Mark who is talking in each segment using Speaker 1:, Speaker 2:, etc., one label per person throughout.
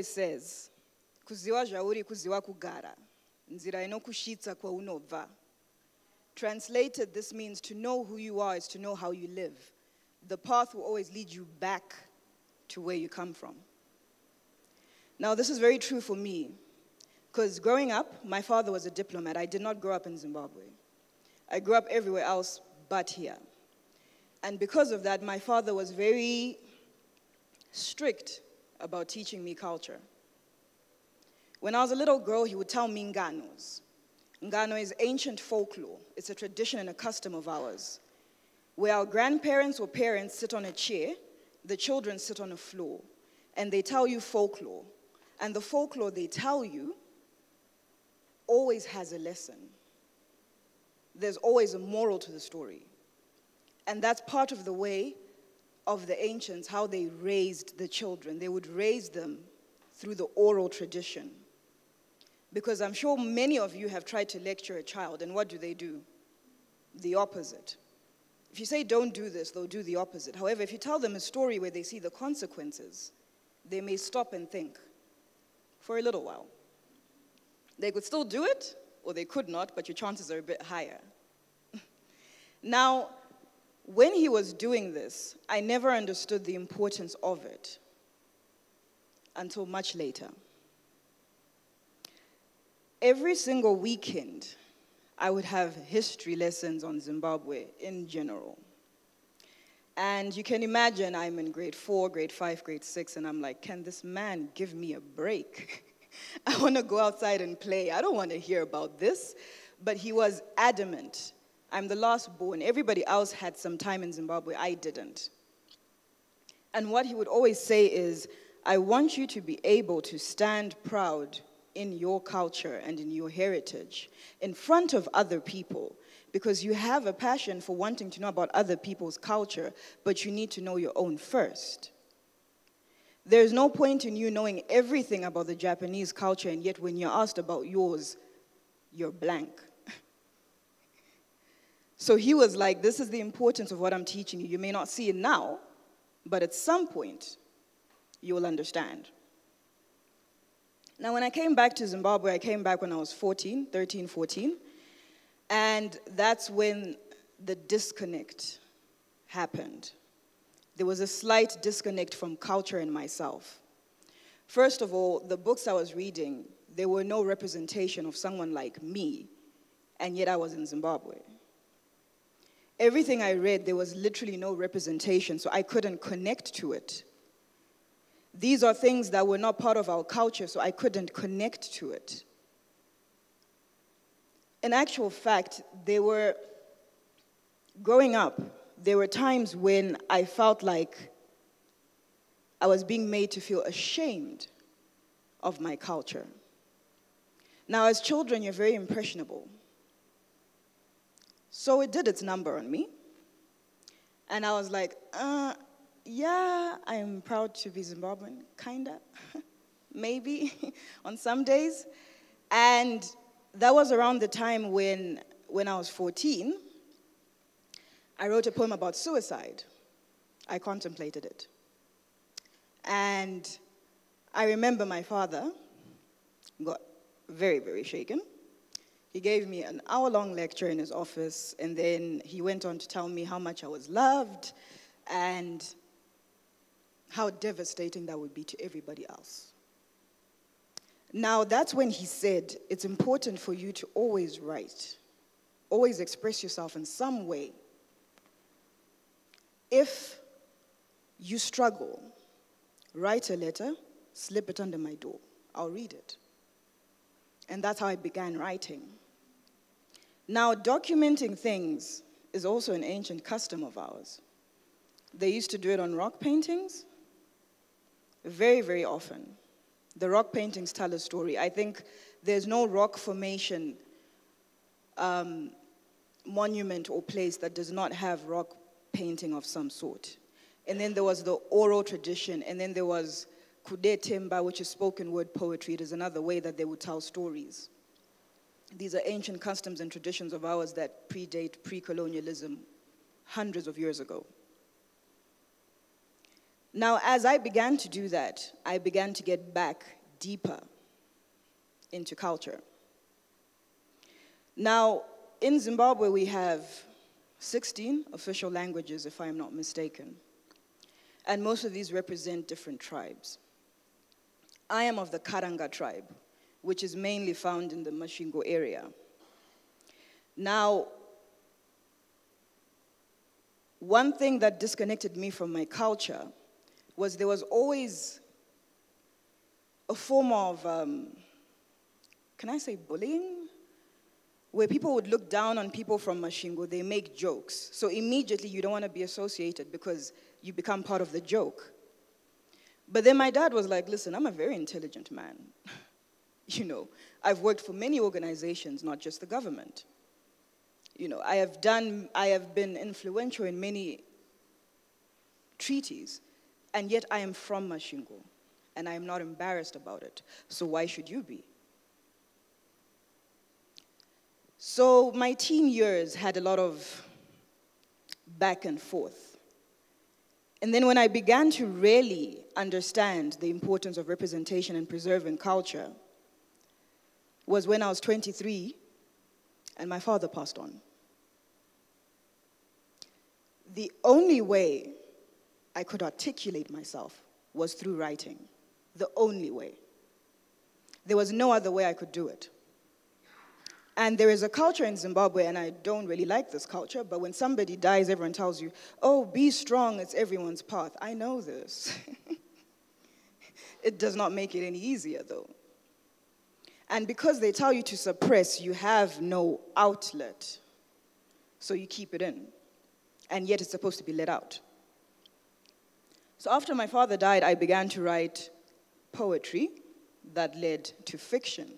Speaker 1: Says, kuziwa zvauri kuziwa kugara, nzira inokusvitsa kwaunobva. Translated, this means to know who you are is to know how you live. The path will always lead you back to where you come from. Now, this is very true for me, because growing up, my father was a diplomat. I did not grow up in Zimbabwe. I grew up everywhere else but here. And because of that, my father was very strict about teaching me culture. When I was a little girl, he would tell me nganos. Ngano is ancient folklore. It's a tradition and a custom of ours, where our grandparents or parents sit on a chair, the children sit on a floor, and they tell you folklore. And the folklore they tell you always has a lesson. There's always a moral to the story. And that's part of the way of the ancients, how they raised the children. They would raise them through the oral tradition. Because I'm sure many of you have tried to lecture a child, and what do? The opposite. If you say don't do this, they'll do the opposite. However, if you tell them a story where they see the consequences, they may stop and think for a little while. They could still do it, or they could not, but your chances are a bit higher. Now, when he was doing this, I never understood the importance of it until much later. Every single weekend, I would have history lessons on Zimbabwe in general. And you can imagine I'm in grade 4, grade 5, grade 6, and I'm like, can this man give me a break? I want to go outside and play. I don't want to hear about this. But he was adamant. I'm the last born. Everybody else had some time in Zimbabwe. I didn't. And what he would always say is, I want you to be able to stand proud in your culture and in your heritage in front of other people, because you have a passion for wanting to know about other people's culture, but you need to know your own first. There's no point in you knowing everything about the Japanese culture, and yet when you're asked about yours, you're blank. So he was like, this is the importance of what I'm teaching you. You may not see it now, but at some point, you will understand. Now, when I came back to Zimbabwe, I came back when I was 13, 14, and that's when the disconnect happened. There was a slight disconnect from culture and myself. First of all, the books I was reading, there were no representation of someone like me, and yet I was in Zimbabwe. Everything I read, there was literally no representation, so I couldn't connect to it. These are things that were not part of our culture, so I couldn't connect to it. In actual fact, growing up, there were times when I felt like I was being made to feel ashamed of my culture. Now, as children, you're very impressionable. So it did its number on me. And I was like, yeah, I'm proud to be Zimbabwean, kinda, maybe, on some days. And that was around the time when I was 14, I wrote a poem about suicide. I contemplated it. And I remember my father got very, very shaken. He gave me an hour-long lecture in his office, and then he went on to tell me how much I was loved and how devastating that would be to everybody else. Now, that's when he said, it's important for you to always write, always express yourself in some way. If you struggle, write a letter, slip it under my door. I'll read it. And that's how I began writing. Now, documenting things is also an ancient custom of ours. They used to do it on rock paintings very, very often. The rock paintings tell a story. I think there's no rock formation monument or place that does not have rock painting of some sort. And then there was the oral tradition, and then there was kudetemba, which is spoken word poetry. It is another way that they would tell stories. These are ancient customs and traditions of ours that predate pre-colonialism hundreds of years ago. Now, as I began to do that, I began to get back deeper into culture. Now, in Zimbabwe, we have 16 official languages, if I'm not mistaken. And most of these represent different tribes. I am of the Karanga tribe, which is mainly found in the Masvingo area. Now, one thing that disconnected me from my culture was there was always a form of, can I say bullying? Where people would look down on people from Masvingo, they make jokes. So immediately you don't want to be associated because you become part of the joke. But then my dad was like, listen, I'm a very intelligent man. You know, I've worked for many organizations, not just the government. You know, I have been influential in many treaties, and yet I am from Masvingo, and I am not embarrassed about it. So why should you be? So my teen years had a lot of back and forth. And then when I began to really understand the importance of representation and preserving culture was when I was 23 and my father passed on. The only way I could articulate myself was through writing. The only way. There was no other way I could do it. And there is a culture in Zimbabwe, and I don't really like this culture, but when somebody dies, everyone tells you, oh, be strong, it's everyone's path. I know this. It does not make it any easier, though. And because they tell you to suppress, you have no outlet. So you keep it in. And yet it's supposed to be let out. So after my father died, I began to write poetry that led to fiction.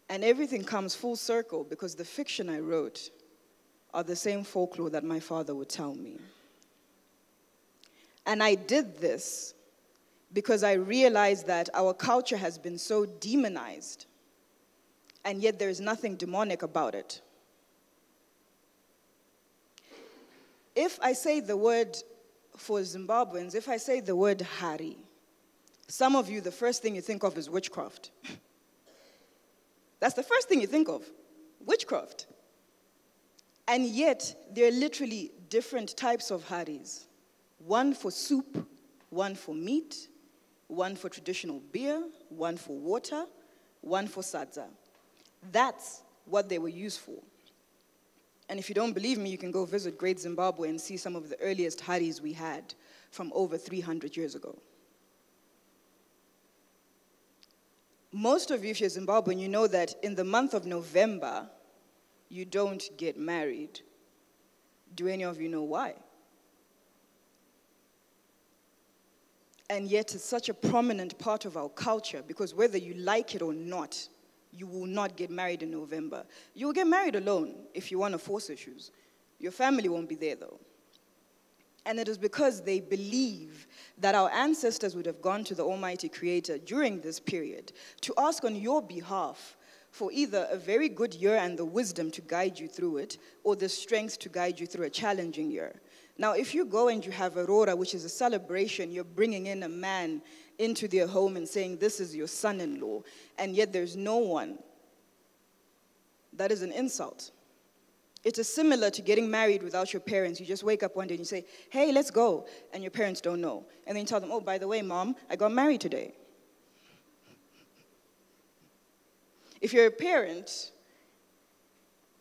Speaker 1: And everything comes full circle because the fiction I wrote are the same folklore that my father would tell me. And I did this because I realized that our culture has been so demonized, and yet there is nothing demonic about it. If I say the word, for Zimbabweans, if I say the word hari, some of you, the first thing you think of is witchcraft. That's the first thing you think of, witchcraft. And yet, there are literally different types of haris. One for soup, one for meat, one for traditional beer, one for water, one for sadza. That's what they were used for. And if you don't believe me, you can go visit Great Zimbabwe and see some of the earliest haris we had from over 300 years ago. Most of you, if you're Zimbabwean, you know that in the month of November, you don't get married. Do any of you know why? And yet it's such a prominent part of our culture because whether you like it or not, you will not get married in November. You will get married alone if you want to force issues. Your family won't be there though. And it is because they believe that our ancestors would have gone to the Almighty Creator during this period to ask on your behalf for either a very good year and the wisdom to guide you through it, or the strength to guide you through a challenging year. Now, if you go and you have Aurora, which is a celebration, you're bringing in a man into their home and saying, this is your son-in-law, and yet there's no one, that is an insult. It is similar to getting married without your parents. You just wake up one day and you say, hey, let's go. And your parents don't know. And then you tell them, oh, by the way, Mom, I got married today. If you're a parent,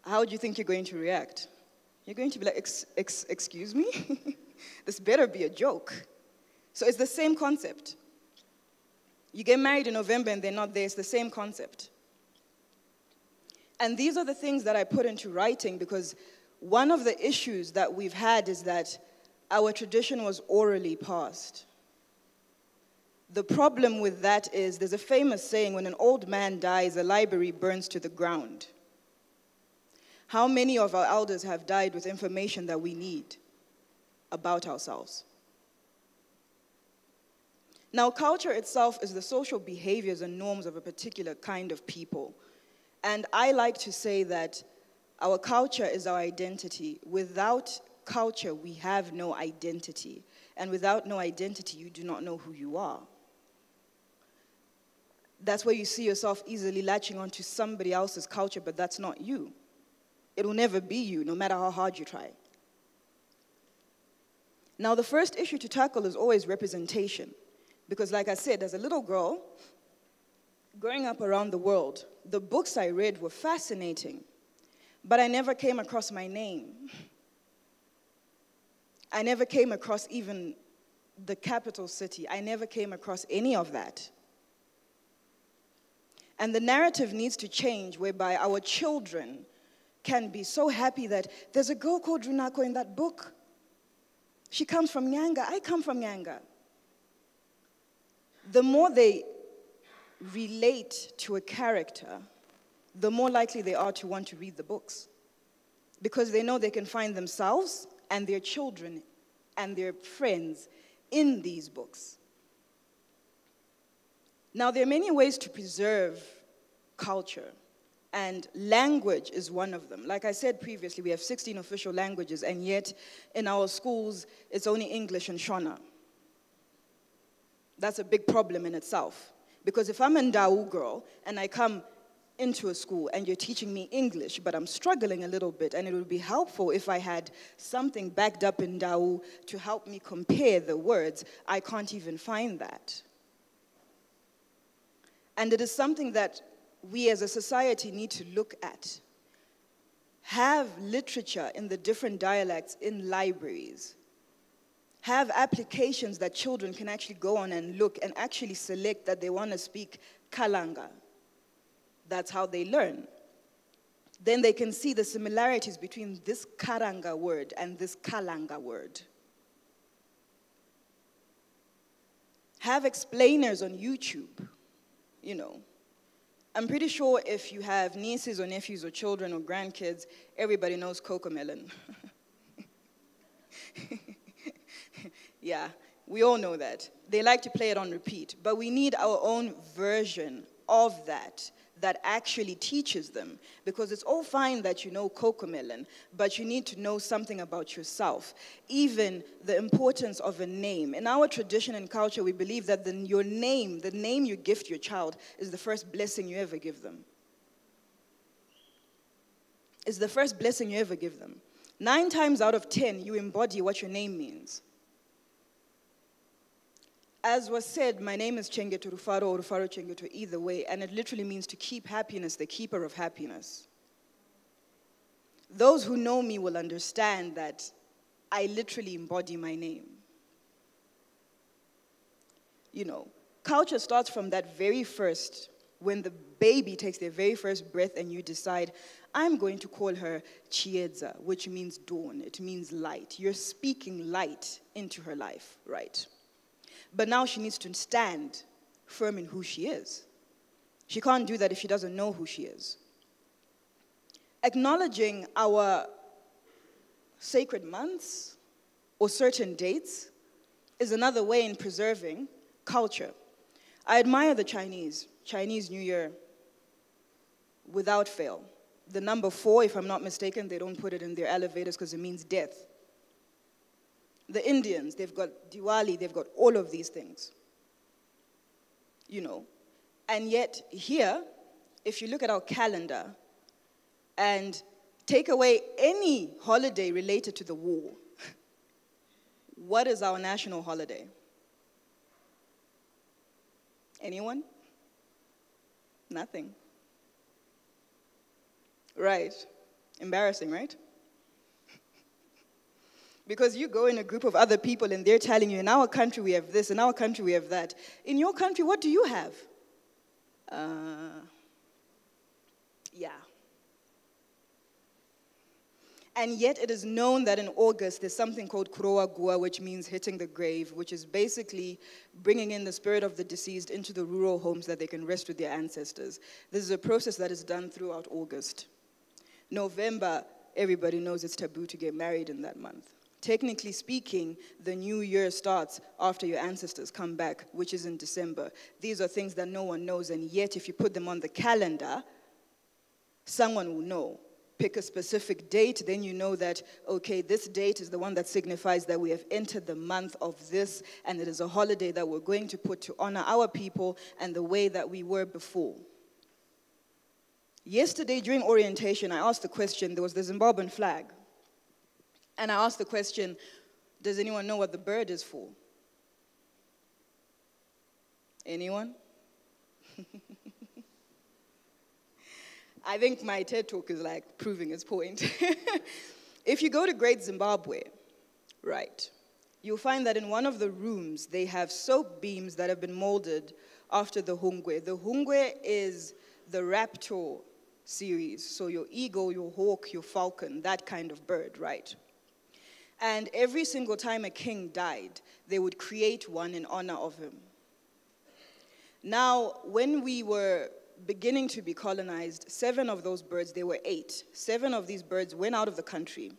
Speaker 1: how do you think you're going to react? You're going to be like, excuse me? This better be a joke. So it's the same concept. You get married in November and they're not there. It's the same concept. And these are the things that I put into writing because one of the issues that we've had is that our tradition was orally passed. The problem with that is there's a famous saying, when an old man dies, a library burns to the ground. How many of our elders have died with information that we need about ourselves? Now, culture itself is the social behaviors and norms of a particular kind of people. And I like to say that our culture is our identity. Without culture, we have no identity. And without no identity, you do not know who you are. That's where you see yourself easily latching onto somebody else's culture, but that's not you. It will never be you, no matter how hard you try. Now, the first issue to tackle is always representation. Because like I said, as a little girl, growing up around the world, the books I read were fascinating, but I never came across my name. I never came across even the capital city. I never came across any of that. And the narrative needs to change, whereby our children can be so happy that there's a girl called Runako in that book. She comes from Nyanga. I come from Nyanga. The more they relate to a character, the more likely they are to want to read the books. Because they know they can find themselves and their children and their friends in these books. Now, there are many ways to preserve culture, and language is one of them. Like I said previously, we have 16 official languages, and yet in our schools, it's only English and Shona. That's a big problem in itself. Because if I'm a Ndau girl and I come into a school and you're teaching me English, but I'm struggling a little bit, and it would be helpful if I had something backed up in Ndau to help me compare the words, I can't even find that. And it is something that we as a society need to look at. Have literature in the different dialects in libraries. Have applications that children can actually go on and look and actually select that they want to speak Kalanga. That's how they learn. Then they can see the similarities between this Karanga word and this Kalanga word. Have explainers on YouTube, you know. I'm pretty sure if you have nieces or nephews or children or grandkids, everybody knows Cocomelon. Yeah, we all know that. They like to play it on repeat, but we need our own version of that actually teaches them. Because it's all fine that you know Cocomelon, but you need to know something about yourself. Even the importance of a name. In our tradition and culture, we believe that the name you gift your child is the first blessing you ever give them. It's the first blessing you ever give them. 9 times out of 10, you embody what your name means. As was said, my name is Chengeto Rufaro or Rufaro Chengeto, either way, and it literally means to keep happiness, the keeper of happiness. Those who know me will understand that I literally embody my name. You know, culture starts from that very first, when the baby takes their very first breath and you decide, I'm going to call her Chiedza, which means dawn, it means light. You're speaking light into her life, right? But now she needs to stand firm in who she is. She can't do that if she doesn't know who she is. Acknowledging our sacred months or certain dates is another way in preserving culture. I admire the Chinese New Year without fail. The number 4, if I'm not mistaken, they don't put it in their elevators because it means death. The Indians, they've got Diwali, they've got all of these things, you know. And yet here, if you look at our calendar and take away any holiday related to the war, what is our national holiday? Anyone? Nothing. Right. Embarrassing, right? Because you go in a group of other people and they're telling you, in our country we have this, in our country we have that. In your country, what do you have? Yeah. And yet it is known that in August there's something called Kuroa Gua, which means hitting the grave, which is basically bringing in the spirit of the deceased into the rural homes that they can rest with their ancestors. This is a process that is done throughout August. November, everybody knows it's taboo to get married in that month. Technically speaking, the new year starts after your ancestors come back, which is in December. These are things that no one knows, and yet if you put them on the calendar, someone will know. Pick a specific date, then you know that, okay, this date is the one that signifies that we have entered the month of this, and it is a holiday that we're going to put to honor our people and the way that we were before. Yesterday during orientation, I asked the question, there was the Zimbabwean flag, and I asked the question, does anyone know what the bird is for? Anyone? I think my TED talk is like proving its point. If you go to Great Zimbabwe, right, you'll find that in one of the rooms, they have soap beams that have been molded after the hungwe. The hungwe is the raptor series, so your eagle, your hawk, your falcon, that kind of bird, right? And every single time a king died, they would create one in honor of him. Now, when we were beginning to be colonized, 7 of those birds, there were 8. 7 of these birds went out of the country.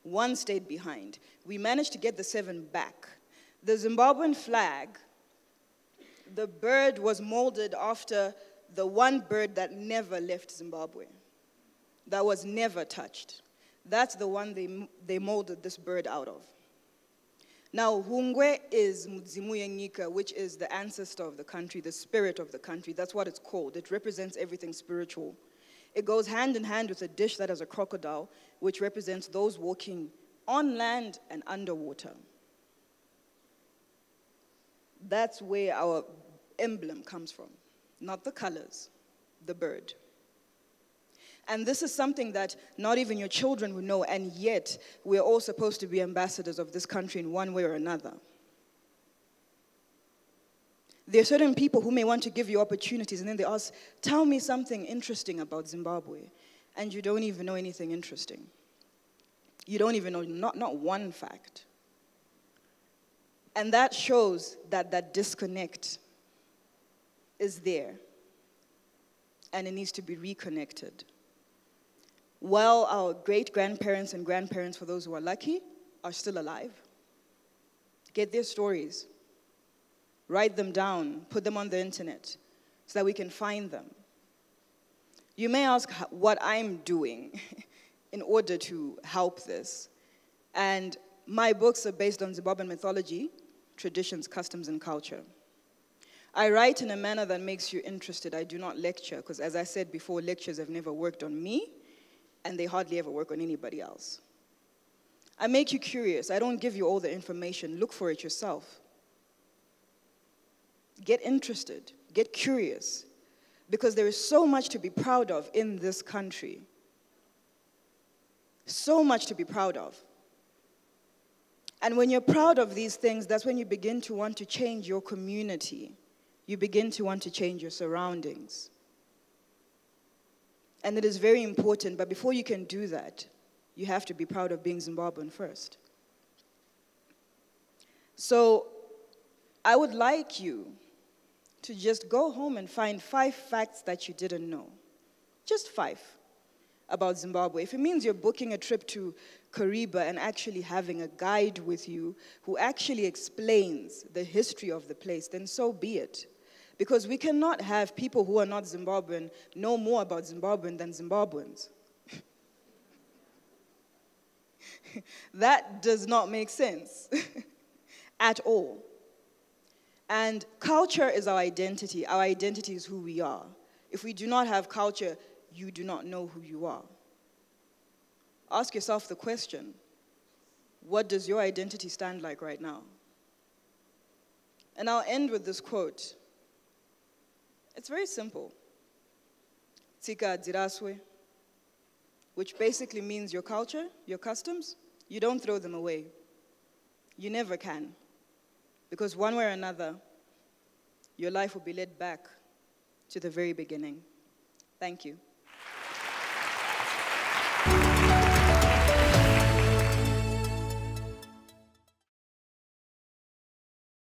Speaker 1: 1 stayed behind. We managed to get the 7 back. The Zimbabwean flag, the bird was molded after the one bird that never left Zimbabwe, that was never touched. That's the one they molded this bird out of. Now, Hungwe is Mudzimu, which is the ancestor of the country, the spirit of the country. That's what it's called. It represents everything spiritual. It goes hand in hand with a dish that has a crocodile, which represents those walking on land and underwater. That's where our emblem comes from, not the colors, the bird. And this is something that not even your children will know, and yet we're all supposed to be ambassadors of this country in one way or another. There are certain people who may want to give you opportunities, and then they ask, tell me something interesting about Zimbabwe, and you don't even know anything interesting. You don't even know not one fact. And that shows that that disconnect is there, and it needs to be reconnected. While our great-grandparents and grandparents, for those who are lucky, are still alive, get their stories, write them down, put them on the internet so that we can find them. You may ask what I'm doing in order to help this. And my books are based on Zimbabwean mythology, traditions, customs, and culture. I write in a manner that makes you interested. I do not lecture, because as I said before, lectures have never worked on me, and they hardly ever work on anybody else. I make you curious. I don't give you all the information. Look for it yourself. Get interested. Get curious. Because there is so much to be proud of in this country. So much to be proud of. And when you're proud of these things, that's when you begin to want to change your community. You begin to want to change your surroundings. And it is very important, but before you can do that, you have to be proud of being Zimbabwean first. So I would like you to just go home and find 5 facts that you didn't know. Just 5 about Zimbabwe. If it means you're booking a trip to Kariba and actually having a guide with you who actually explains the history of the place, then so be it. Because we cannot have people who are not Zimbabwean know more about Zimbabwean than Zimbabweans. That does not make sense at all. And culture is our identity. Our identity is who we are. If we do not have culture, you do not know who you are. Ask yourself the question, what does your identity stand like right now? And I'll end with this quote. It's very simple. Tsika dziraswe, which basically means your culture, your customs, you don't throw them away. You never can. Because one way or another, your life will be led back to the very beginning. Thank you.